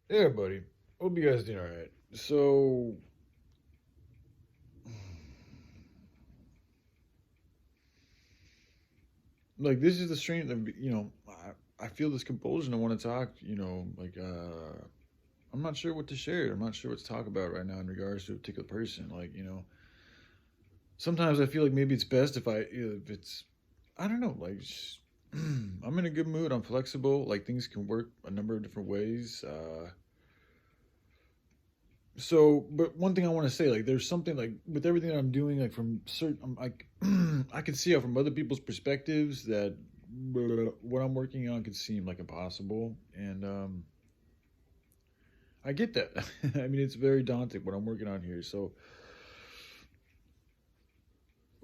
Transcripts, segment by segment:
Yeah, buddy. Hope you guys doing all right. So, like, this is the strange. I feel this compulsion. I want to talk. I'm not sure what to share. I'm not sure what to talk about right now in regards to a particular person. Sometimes I feel like maybe it's best if it's, I don't know. I'm in a good mood. I'm flexible. Like, things can work a number of different ways. But one thing I want to say, like, there's something like with everything that I'm doing, like from certain, like, I can see how from other people's perspectives that what I'm working on could seem like impossible, and I get that. I mean, it's very daunting what I'm working on here.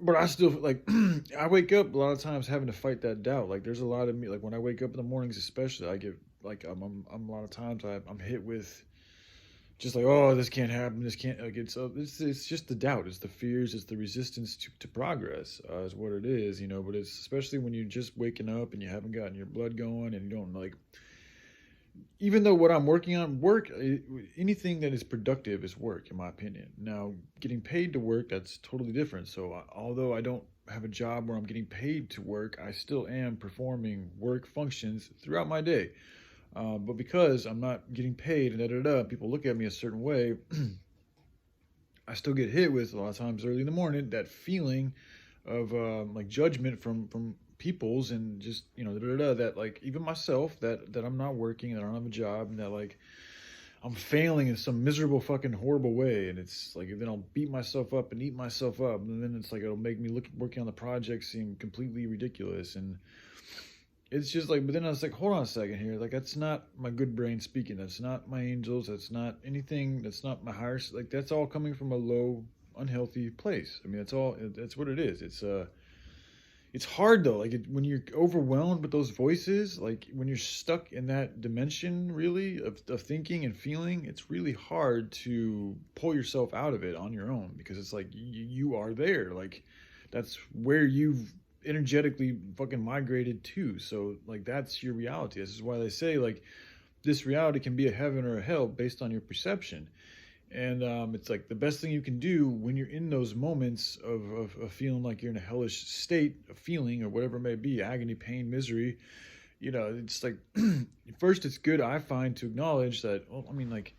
But I still like, I wake up a lot of times having to fight that doubt. Like, there's a lot of me, like when I wake up in the mornings, especially, I get like, I'm a lot of times I'm hit with just like, oh, this can't happen, this can't, like, it's just the doubt, it's the fears, it's the resistance to progress, is what it is, but it's especially when you're just waking up and you haven't gotten your blood going and you don't like, even though what I'm working on anything that is productive is work in my opinion. Now, getting paid to work, that's totally different. So although I don't have a job where I'm getting paid to work, I still am performing work functions throughout my day. But because I'm not getting paid and people look at me a certain way. I still get hit with a lot of times early in the morning that feeling of like judgment from people's, and just that, like, even myself, that I'm not working, that I don't have a job, and that like I'm failing in some miserable fucking horrible way, and it's like then I'll beat myself up and eat myself up, and then it's like it'll make me look working on the project seem completely ridiculous. And it's just like, but then I was like, hold on a second here. Like, that's not my good brain speaking. That's not my angels. That's not anything. That's not my higher. Like, that's all coming from a low, unhealthy place. I mean, that's all. That's what it is. It's hard though. Like, when you're overwhelmed with those voices, like when you're stuck in that dimension, really of thinking and feeling, it's really hard to pull yourself out of it on your own, because it's like you are there. Like, that's where you've energetically fucking migrated to. So like, that's your reality. This is why they say, like, this reality can be a heaven or a hell based on your perception. And it's like the best thing you can do when you're in those moments of feeling like you're in a hellish state of feeling, or whatever it may be, agony, pain, misery. It's like, first, it's good, I find, to acknowledge that, well, I mean, like,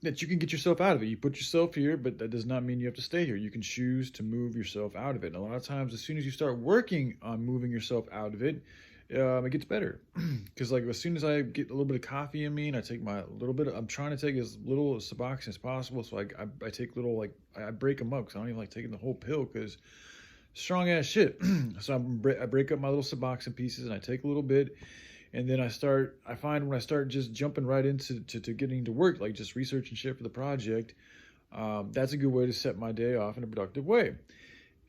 that you can get yourself out of it. You put yourself here, but that does not mean you have to stay here. You can choose to move yourself out of it. And a lot of times, as soon as you start working on moving yourself out of it, it gets better. Because like, as soon as I get a little bit of coffee in me, and I take my little bit, I'm trying to take as little Suboxone as possible. So I take little, like, I break them up, because I don't even like taking the whole pill, because strong ass shit. So I break up my little Suboxone pieces, and I take a little bit, and then I find when I start just jumping right into to getting to work, like just researching shit for the project, that's a good way to set my day off in a productive way.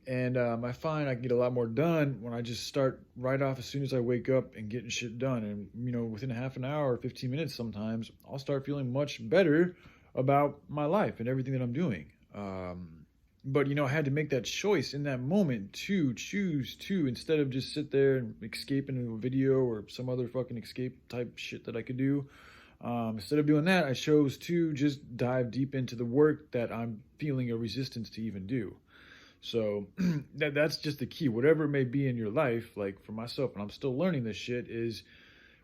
And I find I can get a lot more done when I just start right off as soon as I wake up and getting shit done. And within a half an hour or 15 minutes, sometimes I'll start feeling much better about my life and everything that I'm doing. But I had to make that choice in that moment to choose to, instead of just sit there and escape into a video or some other fucking escape type shit that I could do. Instead of doing that, I chose to just dive deep into the work that I'm feeling a resistance to even do. So that's just the key. Whatever it may be in your life, like for myself, and I'm still learning this shit, is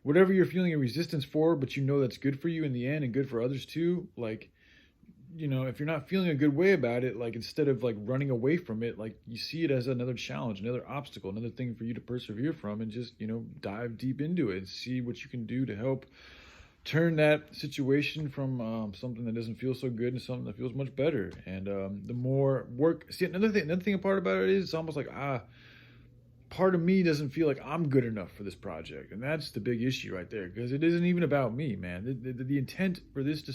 whatever you're feeling a resistance for, but that's good for you in the end and good for others too. Like, if you're not feeling a good way about it, like, instead of like running away from it, like, you see it as another challenge, another obstacle, another thing for you to persevere from, and just, dive deep into it and see what you can do to help turn that situation from something that doesn't feel so good into something that feels much better. And the more work, see, another thing apart about it is, it's almost like, part of me doesn't feel like I'm good enough for this project, and that's the big issue right there. Because it isn't even about me, man. The intent for this to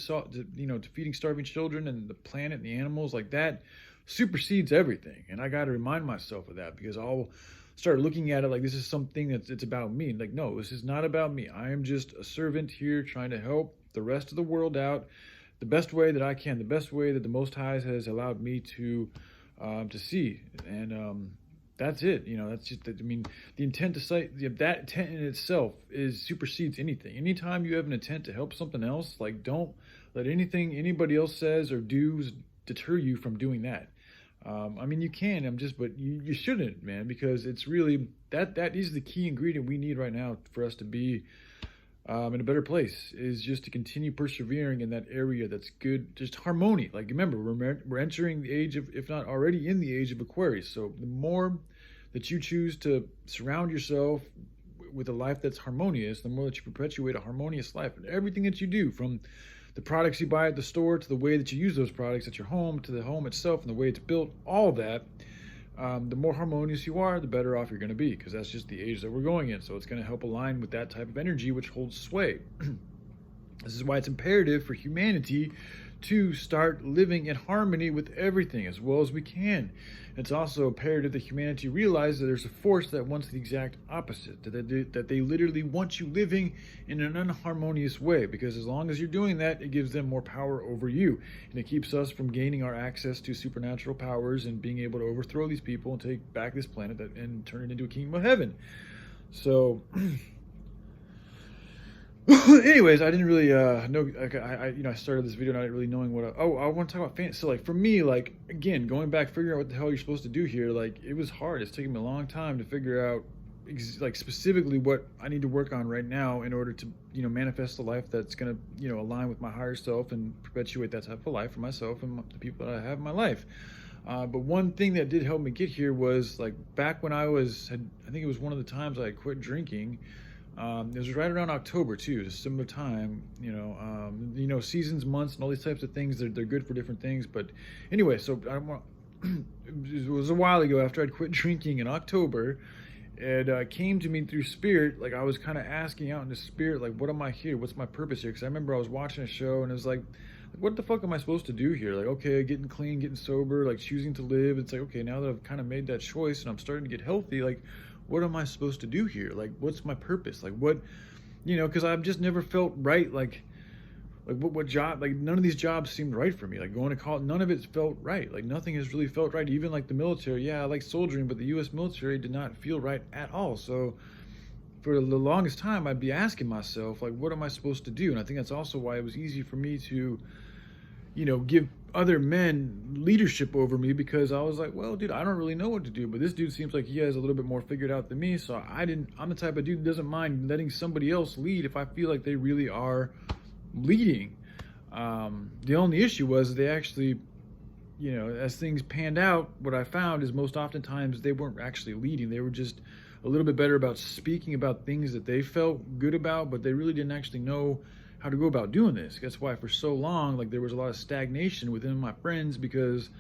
feeding starving children and the planet and the animals, like, that supersedes everything. And I got to remind myself of that, because I'll start looking at it like this is something it's about me. Like, no, this is not about me. I am just a servant here trying to help the rest of the world out the best way that I can, the best way that the Most High has allowed me to see. And that's it. That's just, I mean, the intent to cite, that intent in itself is supersedes anything. Anytime you have an intent to help something else, like, don't let anything anybody else says or does deter you from doing that. I mean, you can. But you shouldn't, man, because it's really that is the key ingredient we need right now for us to be in a better place. Is just to continue persevering in that area that's good, just harmony. Like, remember, we're entering the age of, if not already in the age of Aquarius. So the more that you choose to surround yourself with a life that's harmonious, the more that you perpetuate a harmonious life. And everything that you do, from the products you buy at the store to the way that you use those products at your home, to the home itself and the way it's built, all that, the more harmonious you are, the better off you're going to be, because that's just the age that we're going in. So it's going to help align with that type of energy, which holds sway. This is why it's imperative for humanity to start living in harmony with everything as well as we can. It's also imperative that humanity realize that there's a force that wants the exact opposite, that they literally want you living in an unharmonious way, because as long as you're doing that, it gives them more power over you, and it keeps us from gaining our access to supernatural powers and being able to overthrow these people and take back this planet and turn it into a kingdom of heaven. So anyways, I didn't really know. I started this video not really knowing what. I want to talk about fantasy. So, like, for me, like, again, going back, figuring out what the hell you're supposed to do here, like, it was hard. It's taken me a long time to figure out, like, specifically what I need to work on right now in order to, manifest a life that's gonna, align with my higher self and perpetuate that type of life for myself and the people that I have in my life. But one thing that did help me get here was, like, back when I think it was one of the times I had quit drinking. It was right around October too, a similar time, seasons, months, and all these types of things. They're good for different things. But anyway, so it was a while ago after I'd quit drinking in October. It came to me through spirit. Like, I was kind of asking out in the spirit, like, what am I here? What's my purpose here? Because I remember I was watching a show and it was like, what the fuck am I supposed to do here? Like, okay, getting clean, getting sober, like, choosing to live. It's like, okay, now that I've kind of made that choice and I'm starting to get healthy, like, what am I supposed to do here? Like, what's my purpose? Like, what, because I've just never felt right. Like what job, like, none of these jobs seemed right for me. Like, going to college, none of it felt right. Like, nothing has really felt right. Even like the military, yeah, I like soldiering, but the U.S. military did not feel right at all. So for the longest time, I'd be asking myself, like, what am I supposed to do? And I think that's also why it was easy for me to, give other men leadership over me, because I was like, well, dude, I don't really know what to do, but this dude seems like he has a little bit more figured out than me. So I'm the type of dude that doesn't mind letting somebody else lead if I feel like they really are leading. The only issue was they actually, as things panned out, what I found is most oftentimes they weren't actually leading. They were just a little bit better about speaking about things that they felt good about, but they really didn't actually know how to go about doing this. That's why for so long, like, there was a lot of stagnation within my friends, because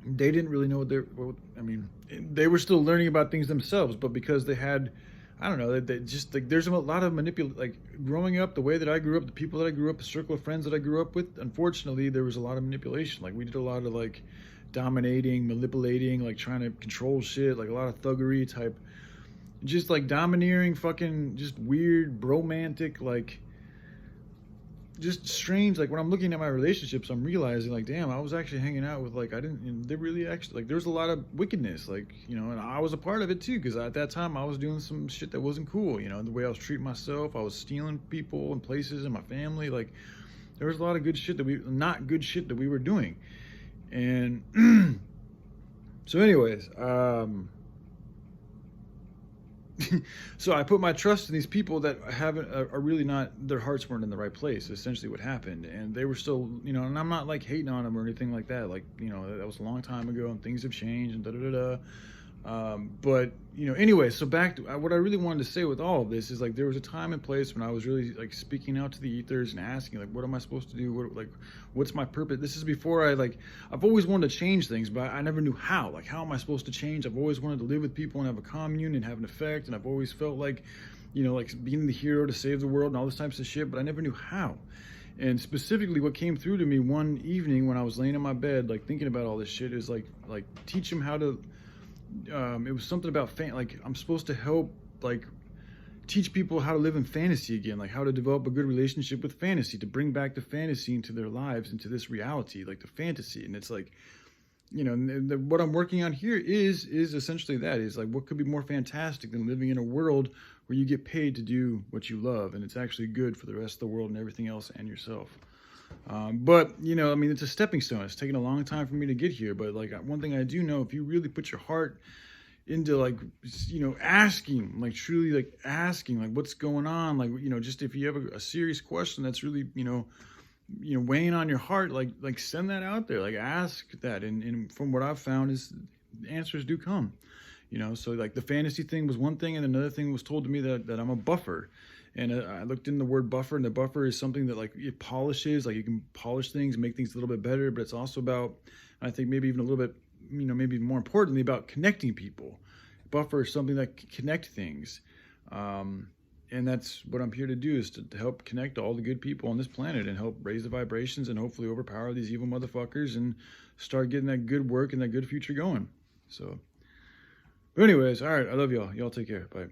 they didn't really know they were still learning about things themselves, but because they had, I don't know, they just, like, there's a lot of like, growing up, the way that I grew up, the people that I grew up, the circle of friends that I grew up with, unfortunately, there was a lot of manipulation. Like, we did a lot of, like, dominating, manipulating, like, trying to control shit, like, a lot of thuggery type, just, like, domineering, fucking just weird, bromantic, like, just strange. Like, when I'm looking at my relationships, I'm realizing, like, damn, I was actually hanging out with, like, they really actually, like, there's a lot of wickedness, like, and I was a part of it too, because at that time I was doing some shit that wasn't cool, the way I was treating myself. I was stealing people and places and my family. Like, there was a lot of not good shit that we were doing. And so anyways, so I put my trust in these people that are really not, their hearts weren't in the right place. Essentially what happened, and they were still, and I'm not, like, hating on them or anything like that. Like, that was a long time ago and things have changed and da-da-da-da. But, anyway, so back to what I really wanted to say with all of this is, like, there was a time and place when I was really, like, speaking out to the ethers and asking, like, what am I supposed to do? What's my purpose? This is before I've always wanted to change things, but I never knew how. Like, how am I supposed to change? I've always wanted to live with people and have a commune and have an effect, and I've always felt like, like, being the hero to save the world and all this types of shit, but I never knew how. And specifically what came through to me one evening when I was laying in my bed, like, thinking about all this shit, is like teach them how to, it was something about like, I'm supposed to help, like, teach people how to live in fantasy again, like how to develop a good relationship with fantasy, to bring back the fantasy into their lives, into this reality, like the fantasy. And it's like, what I'm working on here is essentially that, is like, what could be more fantastic than living in a world where you get paid to do what you love, and it's actually good for the rest of the world and everything else and yourself. But I mean, it's a stepping stone. It's taken a long time for me to get here, but like, one thing I do know, if you really put your heart into, like, asking, like, truly, like, asking, like, what's going on, like, just if you have a serious question that's really, weighing on your heart, like send that out there, like, ask that, and from what I've found is answers do come. So like, the fantasy thing was one thing, and another thing was told to me that I'm a buffer. And I looked in the word buffer, and the buffer is something that, like, it polishes, like, you can polish things, make things a little bit better, but it's also about, I think, maybe even a little bit, maybe more importantly, about connecting people. Buffer is something that can connect things. And that's what I'm here to do, is to help connect all the good people on this planet and help raise the vibrations and hopefully overpower these evil motherfuckers and start getting that good work and that good future going. So, but anyways, all right, I love y'all. Y'all take care. Bye.